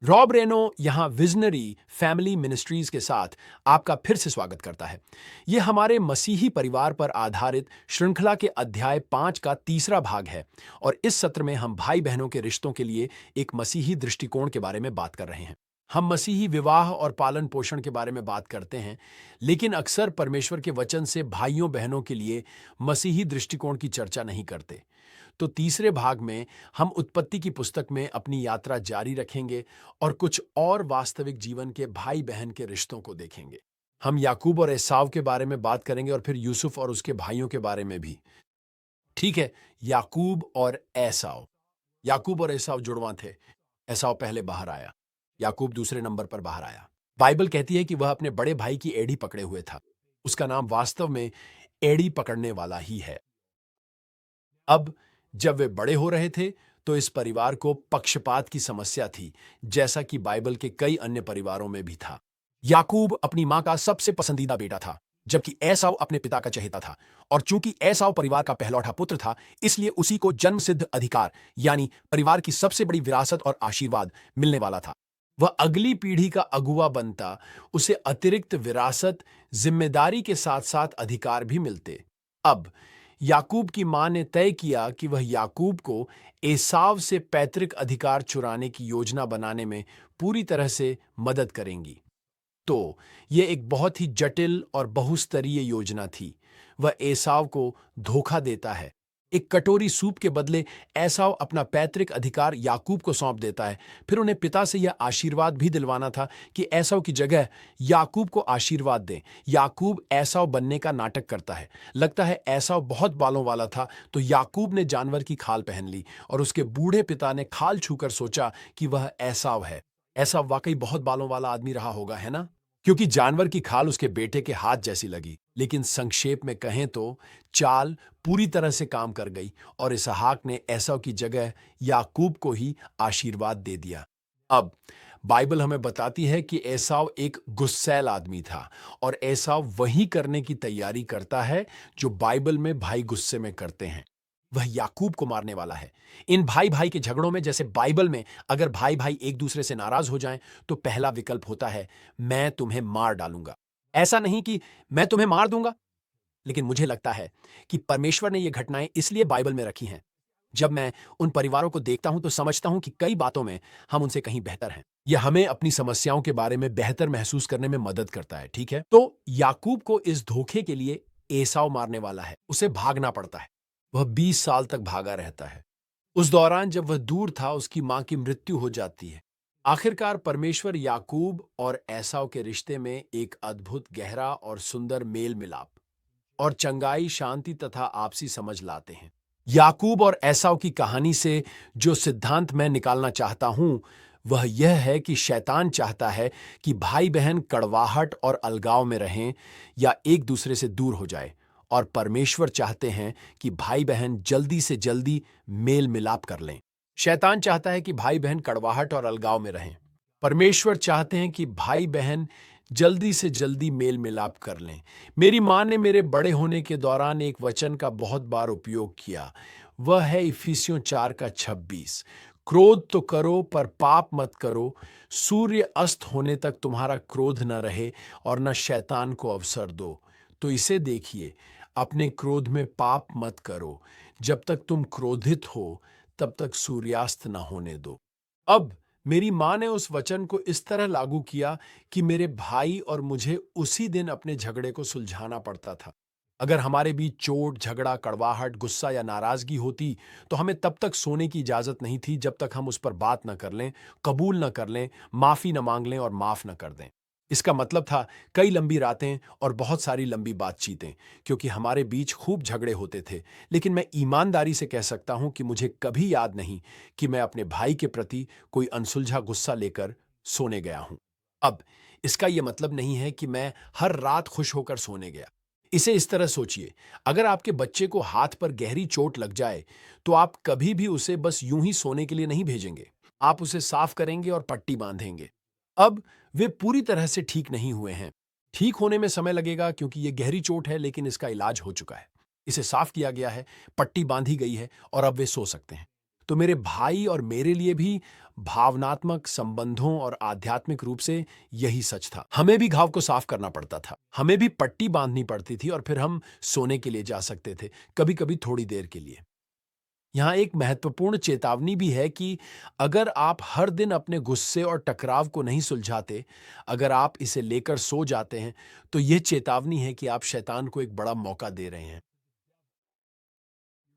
Rob Reno यहाँ visionary family ministries के साथ आपका फिर से स्वागत करता है। ये हमारे मसीही परिवार पर आधारित श्रृंखला के अध्याय 5 का तीसरा भाग है और इस सत्र में हम भाई बहनों के रिश्तों के लिए एक मसीही दृष्टिकोण के बारे में बात कर रहे हैं। हम मसीही विवाह और पालन पोषण के बारे में बात करते हैं, लेकिन अक्सर परमेश्वर के वचन से भाइयों बहनों के लिए मसीही दृष्टिकोण की चर्चा नहीं करते। तो तीसरे भाग में हम उत्पत्ति की पुस्तक में अपनी यात्रा जारी रखेंगे और कुछ और वास्तविक जीवन के भाई बहन के रिश्तों को देखेंगे। हम याकूब और एसाव के बारे में बात करेंगे और फिर यूसुफ और उसके भाइयों के बारे में भी। ठीक है, याकूब और एसाव। याकूब और एसाव जुड़वां थे। एसाव पहले बाहर आया, याकूब दूसरे नंबर पर बाहर आया। बाइबल कहती है कि वह अपने बड़े भाई की एड़ी पकड़े हुए था। उसका नाम वास्तव में एड़ी पकड़ने वाला ही है। अब जब वे बड़े हो रहे थे तो इस परिवार को पक्षपात की समस्या थी, जैसा कि बाइबल के कई अन्य परिवारों में भी था। याकूब अपनी मां का सबसे पसंदीदा बेटा था, जबकि एसाव अपने पिता का चहेता था। और चूंकि एसाव परिवार का पहलौठा पुत्र था, इसलिए उसी को जन्मसिद्ध अधिकार यानी परिवार की सबसे बड़ी विरासत और आशीर्वाद मिलने वाला था। वह अगली पीढ़ी का अगुवा बनता, उसे अतिरिक्त विरासत, जिम्मेदारी के साथ साथ अधिकार भी मिलते। अब याकूब की मां ने तय किया कि वह याकूब को एसाव से पैतृक अधिकार चुराने की योजना बनाने में पूरी तरह से मदद करेंगी। तो यह एक बहुत ही जटिल और बहुस्तरीय योजना थी। वह एसाव को धोखा देता है। एक कटोरी सूप के बदले एसाव अपना पैतृक अधिकार याकूब को सौंप देता है। फिर उन्हें पिता से यह आशीर्वाद भी दिलवाना था कि एसाव की जगह याकूब को आशीर्वाद दें। याकूब एसाव बनने का नाटक करता है। लगता है एसाव बहुत बालों वाला था, तो याकूब ने जानवर की खाल पहन ली और उसके बूढ़े पिता ने खाल छूकर सोचा कि वह एसाव है। एसाव वाकई बहुत बालों वाला आदमी रहा होगा, है ना? क्योंकि जानवर की खाल उसके बेटे के हाथ जैसी लगी। लेकिन संक्षेप में कहें तो चाल पूरी तरह से काम कर गई और इसहाक ने एसाव की जगह याकूब को ही आशीर्वाद दे दिया। अब बाइबल हमें बताती है कि एसाव एक गुस्सैल आदमी था और एसाव वही करने की तैयारी करता है जो बाइबल में भाई गुस्से में करते हैं। वह याकूब को मारने वाला है। इन भाई भाई के झगड़ों में, जैसे बाइबल में अगर भाई भाई एक दूसरे से नाराज हो जाएं, तो पहला विकल्प होता है, मैं तुम्हें मार डालूंगा। ऐसा नहीं कि मैं तुम्हें मार दूंगा, लेकिन मुझे लगता है कि परमेश्वर ने ये घटनाएं इसलिए बाइबल में रखी हैं। जब मैं उन परिवारों को देखता हूं तो समझता हूं कि कई बातों में हम उनसे कहीं बेहतर हैं। यह हमें अपनी समस्याओं के बारे में बेहतर महसूस करने में मदद करता है। ठीक है, तो याकूब को इस धोखे के लिए एसाव मारने वाला है। उसे भागना पड़ता है। वह 20 साल तक भागा रहता है। उस दौरान जब वह दूर था, उसकी मां की मृत्यु हो जाती है। आखिरकार परमेश्वर याकूब और एसाव के रिश्ते में एक अद्भुत, गहरा और सुंदर मेल मिलाप और चंगाई, शांति तथा आपसी समझ लाते हैं। याकूब और एसाव की कहानी से जो सिद्धांत मैं निकालना चाहता हूं, वह यह है कि शैतान चाहता है कि भाई बहन कड़वाहट और अलगाव में रहें या एक दूसरे से दूर हो जाए, और परमेश्वर चाहते हैं कि भाई बहन जल्दी से जल्दी मेल मिलाप कर लें। शैतान चाहता है कि भाई बहन कड़वाहट और अलगाव में रहें। परमेश्वर चाहते हैं कि भाई बहन जल्दी से जल्दी मेल मिलाप कर लें। मेरी मां ने मेरे बड़े होने के दौरान एक वचन का बहुत बार उपयोग किया। वह है इफिसियों 4 का 26। क्रोध तो करो पर पाप मत करो। सूर्य अस्त होने तक तुम्हारा क्रोध न रहे और न शैतान को अवसर दो। तो इसे देखिए, अपने क्रोध में पाप मत करो। जब तक तुम क्रोधित हो, तब तक सूर्यास्त न होने दो। अब मेरी मां ने उस वचन को इस तरह लागू किया कि मेरे भाई और मुझे उसी दिन अपने झगड़े को सुलझाना पड़ता था। अगर हमारे बीच चोट, झगड़ा, कड़वाहट, गुस्सा या नाराजगी होती, तो हमें तब तक सोने की इजाजत नहीं थी जब तक हम उस पर बात न कर लें, कबूल न कर लें, माफी न मांग लें और माफ न कर दें। इसका मतलब था कई लंबी रातें और बहुत सारी लंबी बातचीतें, क्योंकि हमारे बीच खूब झगड़े होते थे। लेकिन मैं ईमानदारी से कह सकता हूं कि मुझे कभी याद नहीं कि मैं अपने भाई के प्रति कोई अनसुलझा गुस्सा लेकर सोने गया हूं। अब इसका यह मतलब नहीं है कि मैं हर रात खुश होकर सोने गया। इसे इस तरह सोचिए, अगर आपके बच्चे को हाथ पर गहरी चोट लग जाए, तो आप कभी भी उसे बस यूं ही सोने के लिए नहीं भेजेंगे। आप उसे साफ करेंगे और पट्टी बांधेंगे। अब वे पूरी तरह से ठीक नहीं हुए हैं। ठीक होने में समय लगेगा, क्योंकि ये गहरी चोट है, लेकिन इसका इलाज हो चुका है। इसे साफ किया गया है, पट्टी बांधी गई है और अब वे सो सकते हैं। तो मेरे भाई और मेरे लिए भी भावनात्मक संबंधों और आध्यात्मिक रूप से यही सच था। हमें भी घाव को साफ करना पड़ता था, हमें भी पट्टी बांधनी पड़ती थी और फिर हम सोने के लिए जा सकते थे, कभी कभी थोड़ी देर के लिए। यहाँ एक महत्वपूर्ण चेतावनी भी है कि अगर आप हर दिन अपने गुस्से और टकराव को नहीं सुलझाते, अगर आप इसे लेकर सो जाते हैं, तो यह चेतावनी है कि आप शैतान को एक बड़ा मौका दे रहे हैं।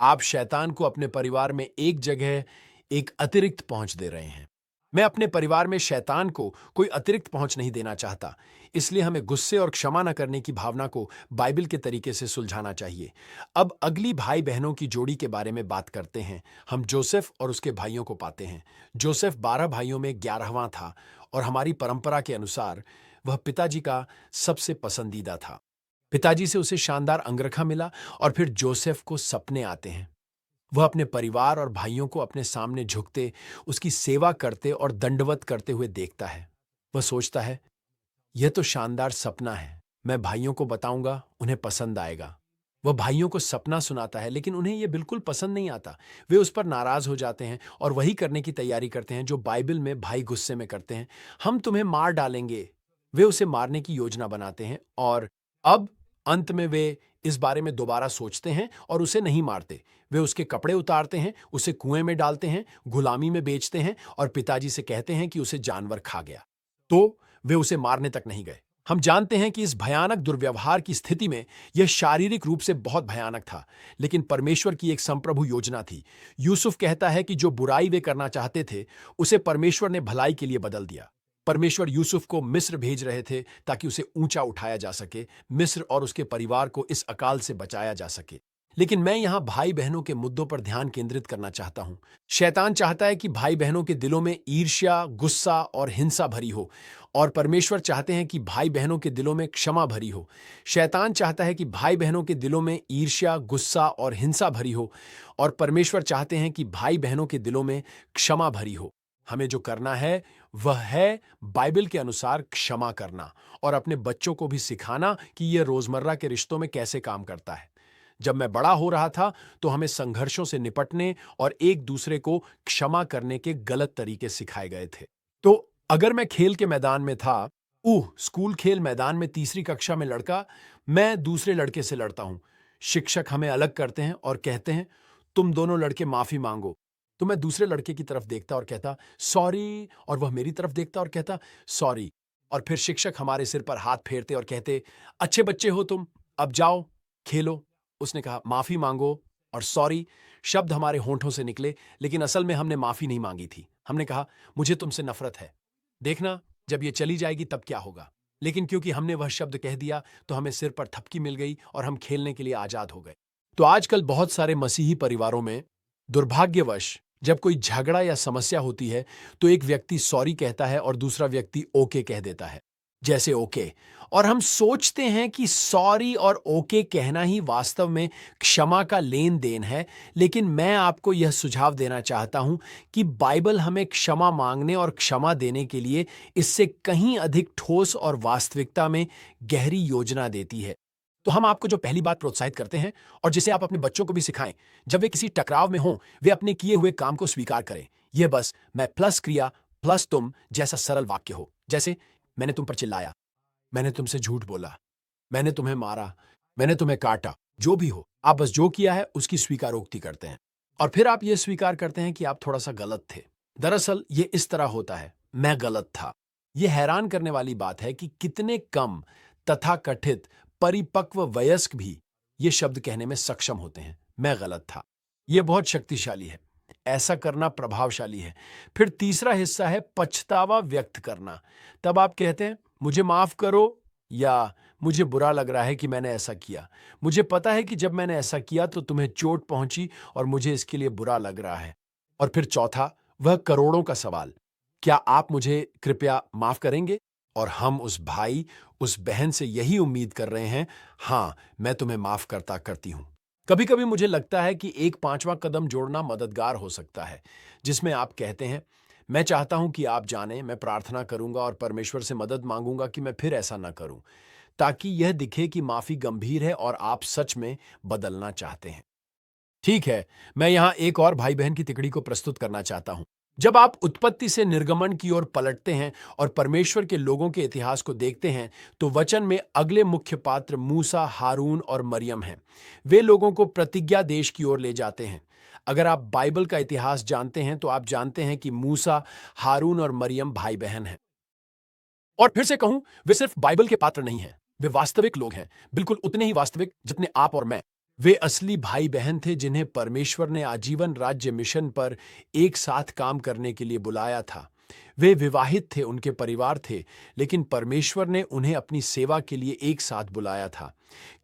आप शैतान को अपने परिवार में एक जगह एक अतिरिक्त पहुंच दे रहे हैं। मैं अपने परिवार में शैतान को कोई अतिरिक्त पहुंच नहीं देना चाहता, इसलिए हमें गुस्से और क्षमा न करने की भावना को बाइबल के तरीके से सुलझाना चाहिए। अब अगली भाई बहनों की जोड़ी के बारे में बात करते हैं। हम जोसेफ और उसके भाइयों को पाते हैं। जोसेफ 12 भाइयों में 11वां था और हमारी परंपरा के अनुसार वह पिताजी का सबसे पसंदीदा था। पिताजी से उसे शानदार अंगरखा मिला और फिर जोसेफ को सपने आते हैं। वह अपने परिवार और भाइयों को अपने सामने झुकते, उसकी सेवा करते और दंडवत करते हुए देखता है। वह सोचता है, यह तो शानदार सपना है, मैं भाइयों को बताऊंगा, उन्हें पसंद आएगा। वह भाइयों को सपना सुनाता है, लेकिन उन्हें यह बिल्कुल पसंद नहीं आता। वे उस पर नाराज हो जाते हैं और वही करने की तैयारी करते हैं जो बाइबल में भाई गुस्से में करते हैं। हम तुम्हें मार डालेंगे। वे उसे मारने की योजना बनाते हैं और अब अंत में वे इस बारे में दोबारा सोचते हैं और उसे नहीं मारते। वे उसके कपड़े उतारते हैं, उसे कुएं में डालते हैं, गुलामी में बेचते हैं और पिताजी से कहते हैं कि उसे जानवर खा गया। तो वे उसे मारने तक नहीं गए। हम जानते हैं कि इस भयानक दुर्व्यवहार की स्थिति में यह शारीरिक रूप से बहुत भयानक था, लेकिन परमेश्वर की एक संप्रभु योजना थी। यूसुफ कहता है कि जो बुराई वे करना चाहते थे, उसे परमेश्वर ने भलाई के लिए बदल दिया। परमेश्वर यूसुफ को मिस्र भेज रहे थे ताकि उसे ऊंचा उठाया जा सके, मिस्र और उसके परिवार को इस अकाल से बचाया जा सके। लेकिन मैं यहां भाई बहनों के मुद्दों पर ध्यान केंद्रित करना चाहता हूं। शैतान चाहता है कि भाई बहनों के दिलों में ईर्ष्या, गुस्सा और हिंसा भरी हो, और परमेश्वर चाहते हैं कि भाई बहनों के दिलों में क्षमा भरी हो। शैतान चाहता है कि भाई बहनों के दिलों में ईर्ष्या, गुस्सा और हिंसा भरी हो, और परमेश्वर चाहते हैं कि भाई बहनों के दिलों में क्षमा भरी हो। हमें जो करना है वह है बाइबल के अनुसार क्षमा करना और अपने बच्चों को भी सिखाना कि यह रोजमर्रा के रिश्तों में कैसे काम करता है। जब मैं बड़ा हो रहा था तो हमें संघर्षों से निपटने और एक दूसरे को क्षमा करने के गलत तरीके सिखाए गए थे। तो अगर मैं खेल के मैदान में था, स्कूल खेल मैदान में तीसरी कक्षा में लड़का, मैं दूसरे लड़के से लड़ता हूं। शिक्षक हमें अलग करते हैं और कहते हैं, तुम दोनों लड़के माफी मांगो। तो मैं दूसरे लड़के की तरफ देखता और कहता सॉरी, और वह मेरी तरफ देखता और कहता सॉरी। और फिर शिक्षक हमारे सिर पर हाथ फेरते और कहते, अच्छे बच्चे हो तुम, अब जाओ खेलो। उसने कहा माफी मांगो और सॉरी शब्द हमारे होंठों से निकले, लेकिन असल में हमने माफी नहीं मांगी थी। हमने कहा मुझे तुमसे नफरत है, देखना जब ये चली जाएगी तब क्या होगा। लेकिन क्योंकि हमने वह शब्द कह दिया तो हमें सिर पर थपकी मिल गई और हम खेलने के लिए आजाद हो गए। तो आजकल बहुत सारे मसीही परिवारों में दुर्भाग्यवश जब कोई झगड़ा या समस्या होती है तो एक व्यक्ति सॉरी कहता है और दूसरा व्यक्ति ओके कह देता है, जैसे ओके। और हम सोचते हैं कि सॉरी और ओके कहना ही वास्तव में क्षमा का लेन देन है, लेकिन मैं आपको यह सुझाव देना चाहता हूं कि बाइबल हमें क्षमा मांगने और क्षमा देने के लिए इससे कहीं अधिक ठोस और वास्तविकता में गहरी योजना देती है। तो हम आपको जो पहली बात प्रोत्साहित करते हैं और जिसे आप अपने बच्चों को भी सिखाएं, जब वे किसी टकराव में हों, वे अपने किए हुए काम को स्वीकार करें। यह बस मैं प्लस क्रिया प्लस तुम जैसा सरल वाक्य हो, जैसे मैंने तुम पर चिल्लाया, मैंने तुमसे झूठ बोला, मैंने तुम्हें मारा, मैंने तुम्हें काटा। जो भी हो, आप बस जो किया है उसकी स्वीकारोक्ति करते हैं और फिर आप यह स्वीकार करते हैं कि आप थोड़ा सा गलत थे। दरअसल ये इस तरह होता है, मैं गलत था। यह हैरान करने वाली बात है कि कितने कम तथाकथित परिपक्व वयस्क भी ये शब्द कहने में सक्षम होते हैं, मैं गलत था। यह बहुत शक्तिशाली है, ऐसा करना प्रभावशाली है। फिर तीसरा हिस्सा है पछतावा व्यक्त करना। तब आप कहते हैं मुझे माफ करो, या मुझे बुरा लग रहा है कि मैंने ऐसा किया। मुझे पता है कि जब मैंने ऐसा किया तो तुम्हें चोट पहुंची और मुझे इसके लिए बुरा लग रहा है। और फिर चौथा, वह करोड़ों का सवाल, क्या आप मुझे कृपया माफ करेंगे? और हम उस भाई, उस बहन से यही उम्मीद कर रहे हैं, हाँ मैं तुम्हें माफ करता करती हूं। कभी कभी मुझे लगता है कि एक 5वां कदम जोड़ना मददगार हो सकता है, जिसमें आप कहते हैं मैं चाहता हूं कि आप जानें, मैं प्रार्थना करूंगा और परमेश्वर से मदद मांगूंगा कि मैं फिर ऐसा ना करूं, ताकि यह दिखे कि माफी गंभीर है और आप सच में बदलना चाहते हैं। ठीक है, मैं यहां एक और भाई बहन की तिकड़ी को प्रस्तुत करना चाहता हूं। जब आप उत्पत्ति से निर्गमन की ओर पलटते हैं और परमेश्वर के लोगों के इतिहास को देखते हैं, तो वचन में अगले मुख्य पात्र मूसा, हारून और मरियम हैं। वे लोगों को प्रतिज्ञा देश की ओर ले जाते हैं। अगर आप बाइबल का इतिहास जानते हैं, तो आप जानते हैं कि मूसा, हारून और मरियम भाई बहन हैं। और फिर से कहूं, वे सिर्फ बाइबल के पात्र नहीं हैं, वे वास्तविक लोग हैं, बिल्कुल उतने ही वास्तविक जितने आप और मैं। वे असली भाई बहन थे जिन्हें परमेश्वर ने आजीवन राज्य मिशन पर एक साथ काम करने के लिए बुलाया था। वे विवाहित थे, उनके परिवार थे, लेकिन परमेश्वर ने उन्हें अपनी सेवा के लिए एक साथ बुलाया था।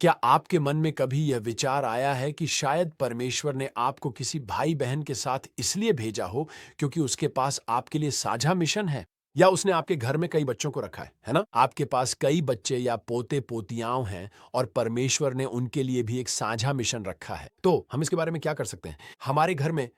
क्या आपके मन में कभी यह विचार आया है कि शायद परमेश्वर ने आपको किसी भाई बहन के साथ इसलिए भेजा हो क्योंकि उसके पास आपके लिए साझा मिशन है? या उसने आपके घर में कई बच्चों को रखा है ना? आपके पास कई बच्चे या पोते पोतियां हैं और परमेश्वर ने उनके लिए भी एक साझा मिशन रखा है। तो हम इसके बारे में क्या कर सकते हैं? हमारे घर में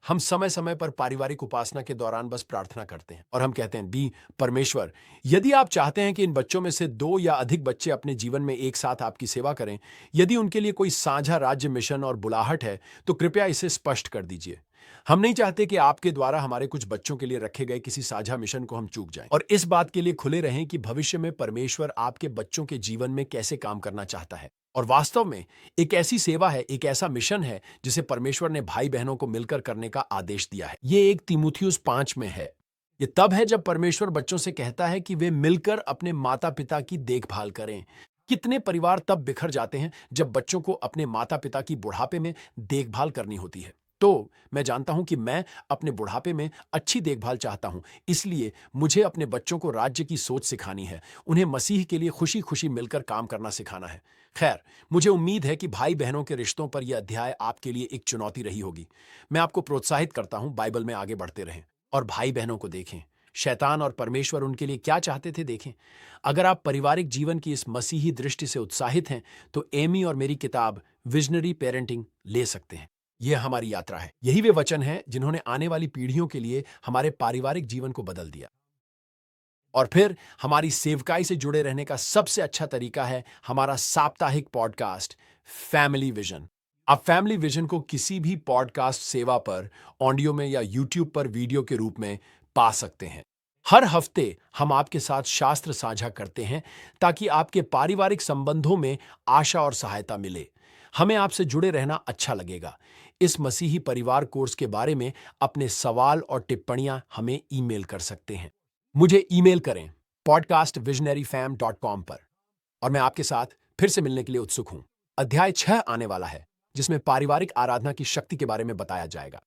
हम समय समय पर पारिवारिक उपासना के दौरान बस प्रार्थना करते हैं और हम कहते हैं, बी परमेश्वर, यदि आप चाहते हैं कि इन बच्चों में से 2 या अधिक बच्चे अपने जीवन में एक साथ आपकी सेवा करें, यदि उनके लिए कोई साझा राज्य मिशन और बुलाहट है, तो कृपया इसे स्पष्ट कर दीजिए। हम नहीं चाहते कि आपके द्वारा हमारे कुछ बच्चों के लिए रखे गए किसी साझा मिशन को हम चूक जाएं, और इस बात के लिए खुले रहें कि भविष्य में परमेश्वर आपके बच्चों के जीवन में कैसे काम करना चाहता है। और वास्तव में एक ऐसी सेवा है, एक ऐसा मिशन है जिसे परमेश्वर ने भाई बहनों को मिलकर करने का आदेश दिया है। ये 1 तीमुथियुस 5 में है। ये तब है जब परमेश्वर बच्चों से कहता है कि वे मिलकर अपने माता पिता की देखभाल करें। कितने परिवार तब बिखर जाते हैं जब बच्चों को अपने माता पिता की बुढ़ापे में देखभाल करनी होती है। तो मैं जानता हूं कि मैं अपने बुढ़ापे में अच्छी देखभाल चाहता हूं, इसलिए मुझे अपने बच्चों को राज्य की सोच सिखानी है, उन्हें मसीह के लिए खुशी खुशी मिलकर काम करना सिखाना है। खैर, मुझे उम्मीद है कि भाई बहनों के रिश्तों पर यह अध्याय आपके लिए एक चुनौती रही होगी। मैं आपको प्रोत्साहित करता हूं, बाइबल में आगे बढ़ते रहें और भाई बहनों को देखें। शैतान और परमेश्वर उनके लिए क्या चाहते थे, देखें। अगर आप पारिवारिक जीवन की इस मसीही दृष्टि से उत्साहित हैं, तो एमी और मेरी किताब विजनरी पेरेंटिंग ले सकते हैं। यह हमारी यात्रा है। यही वे वचन हैं जिन्होंने आने वाली पीढ़ियों के लिए हमारे पारिवारिक जीवन को बदल दिया। और फिर हमारी सेवकाई से जुड़े रहने का सबसे अच्छा तरीका है हमारा साप्ताहिक पॉडकास्ट फैमिली विजन। आप फैमिली विजन को किसी भी पॉडकास्ट सेवा पर ऑडियो में या यूट्यूब पर वीडियो के रूप में पा सकते हैं। हर हफ्ते हम आपके साथ शास्त्र साझा करते हैं ताकि आपके पारिवारिक संबंधों में आशा और सहायता मिले। हमें आपसे जुड़े रहना अच्छा लगेगा। इस मसीही परिवार कोर्स के बारे में अपने सवाल और टिप्पणियां हमें ईमेल कर सकते हैं। मुझे ईमेल करें podcastvisionaryfam.com पर, और मैं आपके साथ फिर से मिलने के लिए उत्सुक हूं। अध्याय 6 आने वाला है जिसमें पारिवारिक आराधना की शक्ति के बारे में बताया जाएगा।